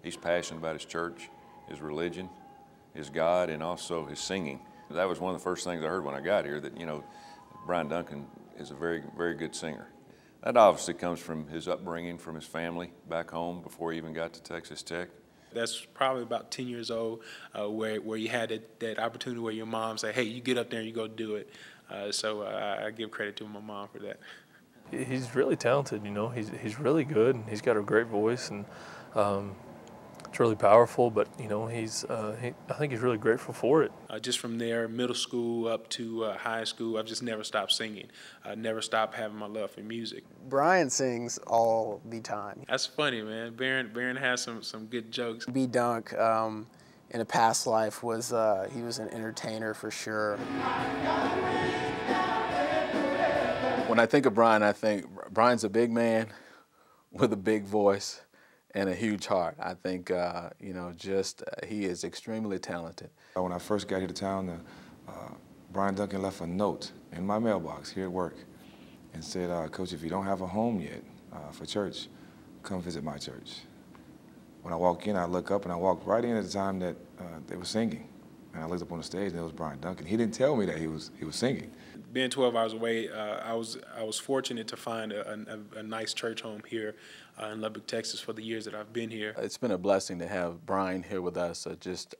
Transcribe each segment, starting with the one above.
He's passionate about his church, his religion, his God, and also his singing. That was one of the first things I heard when I got here, that, Brian Duncan is a very, very good singer. That obviously comes from his upbringing, from his family back home before he even got to Texas Tech. That's probably about 10 years old, where you had that opportunity where your mom said, hey, you get up there and you go do it. So I give credit to my mom for that. He's really talented, he's really good, and he's got a great voice, and it's really powerful, but I think he's really grateful for it. Just from there, middle school up to high school, I've just never stopped singing. I never stopped having my love for music. Brian sings all the time. That's funny, man. Barron has some good jokes. B. Dunk, in a past life, he was an entertainer for sure. When I think of Brian, I think Brian's a big man with a big voice and a huge heart. I think, he is extremely talented. When I first got here to town, Brian Duncan left a note in my mailbox here at work and said, Coach, if you don't have a home yet for church, come visit my church. When I walk in, I look up, and I walked right in at the time that they were singing. And I looked up on the stage, and it was Brian Duncan. He didn't tell me that he was singing. Being 12 hours away, I was fortunate to find a nice church home here in Lubbock, Texas, for the years that I've been here. It's been a blessing to have Brian here with us, just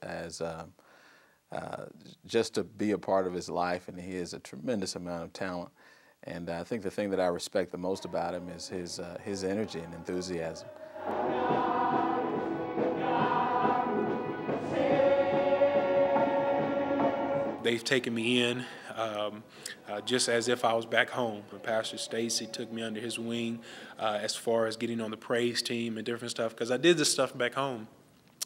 to be a part of his life, and he has a tremendous amount of talent. And I think the thing that I respect the most about him is his energy and enthusiasm. They've taken me in just as if I was back home. Pastor Stacy took me under his wing as far as getting on the praise team and different stuff, because I did this stuff back home.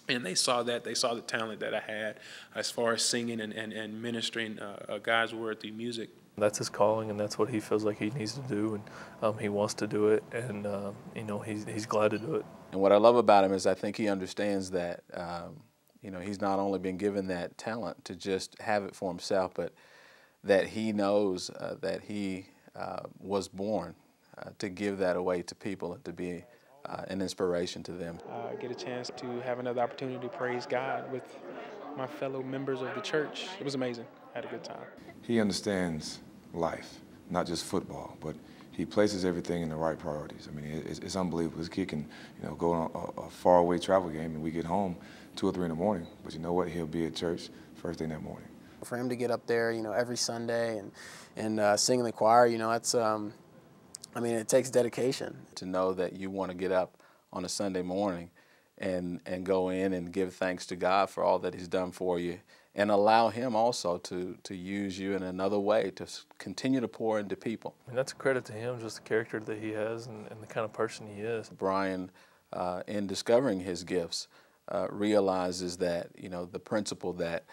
And they saw that. They saw the talent that I had as far as singing and ministering God's word through music. That's his calling, and that's what he feels like he needs to do, and he wants to do it, and he's glad to do it. And what I love about him is I think he understands that he's not only been given that talent to just have it for himself, but that he knows that he was born to give that away to people and to be an inspiration to them. Get a chance to have another opportunity to praise God with my fellow members of the church. It was amazing. I had a good time. He understands life, not just football, but he places everything in the right priorities. I mean, it's unbelievable. This kid can, go on a faraway travel game, and we get home 2 or 3 in the morning. But you know what? He'll be at church first thing that morning. For him to get up there, every Sunday and sing in the choir, that's, it takes dedication. To know that you want to get up on a Sunday morning and go in and give thanks to God for all that he's done for you, and allow him also to use you in another way to continue to pour into people. And that's a credit to him, just the character that he has and the kind of person he is. Brian, in discovering his gifts, realizes that, the principle that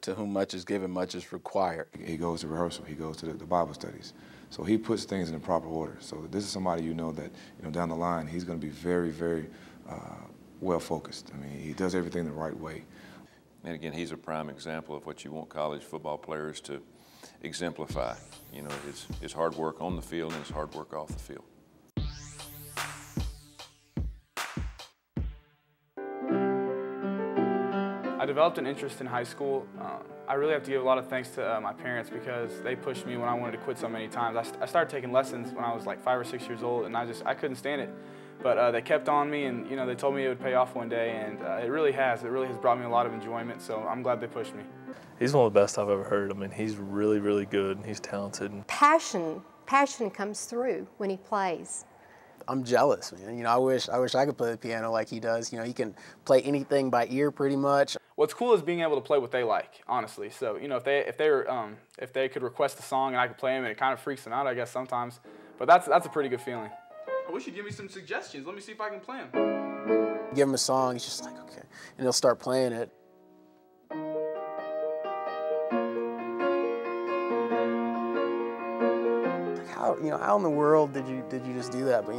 to whom much is given, much is required. He goes to rehearsal. He goes to the Bible studies. So he puts things in the proper order. So this is somebody that, down the line, he's going to be very, very well-focused. I mean, he does everything the right way. And again, he's a prime example of what you want college football players to exemplify. His hard work on the field and his hard work off the field. I developed an interest in high school. I really have to give a lot of thanks to my parents, because they pushed me when I wanted to quit so many times. I started taking lessons when I was like 5 or 6 years old, and I couldn't stand it. But they kept on me, and they told me it would pay off one day, and it really has. It really has brought me a lot of enjoyment, so I'm glad they pushed me. He's one of the best I've ever heard. I mean, he's really, really good, and he's talented. Passion comes through when he plays. I'm jealous, man. I wish I could play the piano like he does. He can play anything by ear pretty much. What's cool is being able to play what they like, honestly. So if they could request a song and I could play them, and it kind of freaks them out, I guess sometimes. But that's a pretty good feeling. I wish you'd give me some suggestions. Let me see if I can play them. Give him a song, he's just like, okay, and he'll start playing it. How in the world did you just do that? But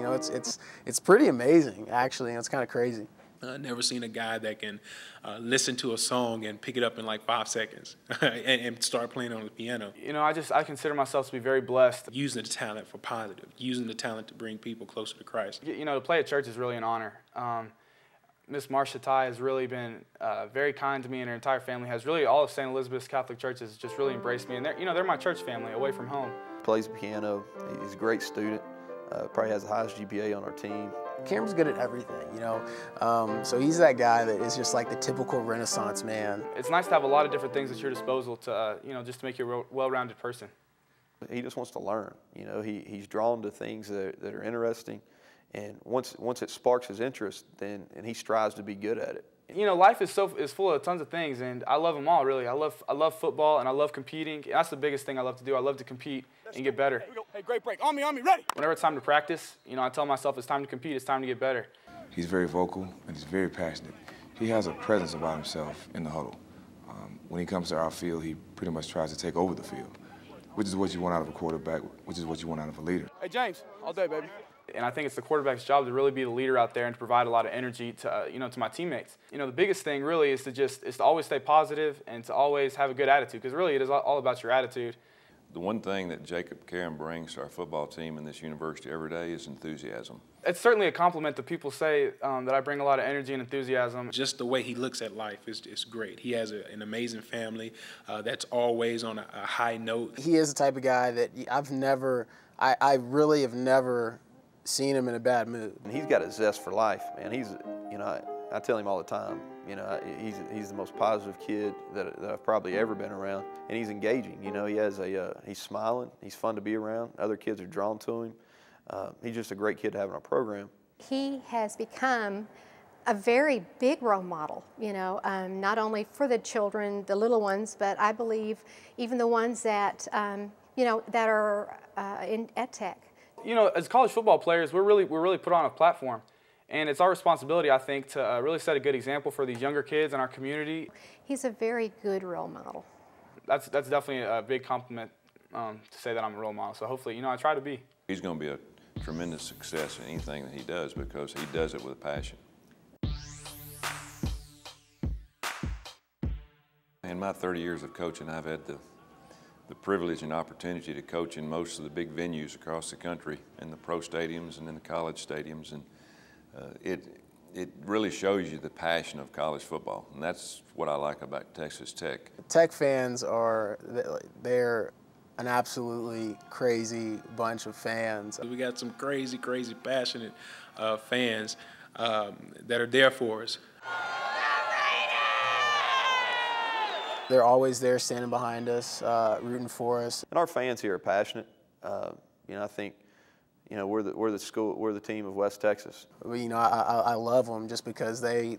it's pretty amazing, actually, and it's kind of crazy. I've never seen a guy that can listen to a song and pick it up in like 5 seconds and start playing on the piano. I consider myself to be very blessed. Using the talent for positive, using the talent to bring people closer to Christ. To play at church is really an honor. Miss Marcia Ty has really been very kind to me, and her entire family has really, all of St. Elizabeth's Catholic Church has just really embraced me. And they're my church family away from home. Plays the piano. He's a great student. Probably has the highest GPA on our team. Cameron's good at everything, you know. So he's that guy that is just like the typical Renaissance man. It's nice to have a lot of different things at your disposal to, just to make you a well-rounded person. He just wants to learn. You know, he's drawn to things that are interesting, and once it sparks his interest, and he strives to be good at it. You know, life is full of tons of things, and I love them all, really. I love football, and I love competing. That's the biggest thing I love to do. I love to compete and get better. Here we go. Hey, great break. On me, ready. Whenever it's time to practice, I tell myself it's time to compete, it's time to get better. He's very vocal and he's very passionate. He has a presence about himself in the huddle. When he comes to our field, he pretty much tries to take over the field, which is what you want out of a quarterback, which is what you want out of a leader. Hey, James, all day, baby. And I think it's the quarterback's job to really be the leader out there and to provide a lot of energy to, to my teammates. The biggest thing really is to always stay positive and to always have a good attitude, because really it is all about your attitude. The one thing that Jacob Karam brings to our football team in this university every day is enthusiasm. It's certainly a compliment that people say that I bring a lot of energy and enthusiasm. Just the way he looks at life is great. He has an amazing family that's always on a high note. He is the type of guy that I really have never seen him in a bad mood. And he's got a zest for life, man. He's, I tell him all the time, he's the most positive kid that I've probably ever been around, and he's engaging. He's smiling, he's fun to be around. Other kids are drawn to him. He's just a great kid to have in our program. He has become a very big role model, not only for the children, the little ones, but I believe even the ones that, that are at Tech. As college football players, we're really put on a platform. And it's our responsibility, I think, to really set a good example for these younger kids in our community. He's a very good role model. That's definitely a big compliment to say that I'm a role model. So hopefully, I try to be. He's going to be a tremendous success in anything that he does because he does it with a passion. In my 30 years of coaching, I've had the privilege and opportunity to coach in most of the big venues across the country, in the pro stadiums and in the college stadiums, and it really shows you the passion of college football, and that's what I like about Texas Tech. Tech fans they're an absolutely crazy bunch of fans. We got some crazy, passionate fans that are there for us. They're always there standing behind us, rooting for us. And our fans here are passionate. I think, we're the team of West Texas. I love them just because they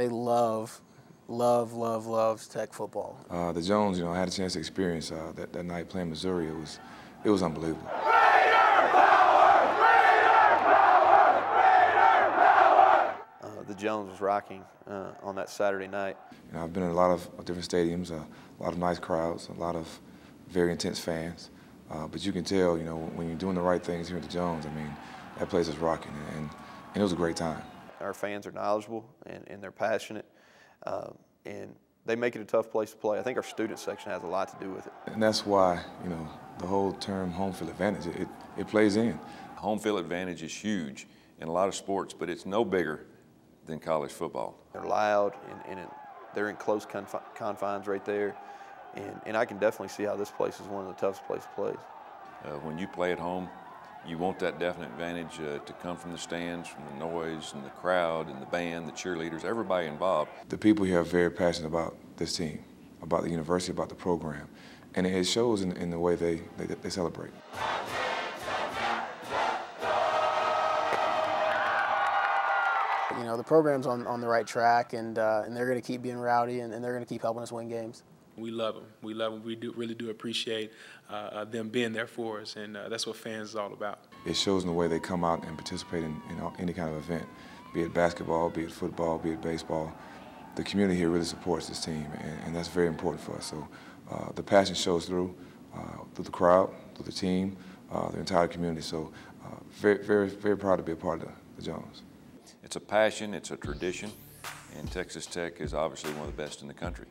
love Tech football. The Jones, I had a chance to experience that night playing Missouri. It was unbelievable. The Jones was rocking on that Saturday night. I've been in a lot of different stadiums, a lot of nice crowds, a lot of very intense fans. But you can tell, when you're doing the right things here at the Jones, that place is rocking, and it was a great time. Our fans are knowledgeable, and they're passionate, and they make it a tough place to play. I think our student section has a lot to do with it. And that's why, the whole term home field advantage, it plays in. Home field advantage is huge in a lot of sports, but it's no bigger than college football. They're loud, and they're in close confines right there. And I can definitely see how this place is one of the toughest places to play. When you play at home, you want that definite advantage to come from the stands, from the noise and the crowd and the band, the cheerleaders, everybody involved. The people here are very passionate about this team, about the university, about the program. And it shows in the way they celebrate. The program's on the right track, and they're going to keep being rowdy, and they're going to keep helping us win games. We love them. We love them. We really do appreciate them being there for us, and that's what fans is all about. It shows in the way they come out and participate in any kind of event, be it basketball, be it football, be it baseball. The community here really supports this team, and that's very important for us. So the passion shows through the crowd, through the team, the entire community. So very, very, very proud to be a part of the Jones. It's a passion, it's a tradition, and Texas Tech is obviously one of the best in the country.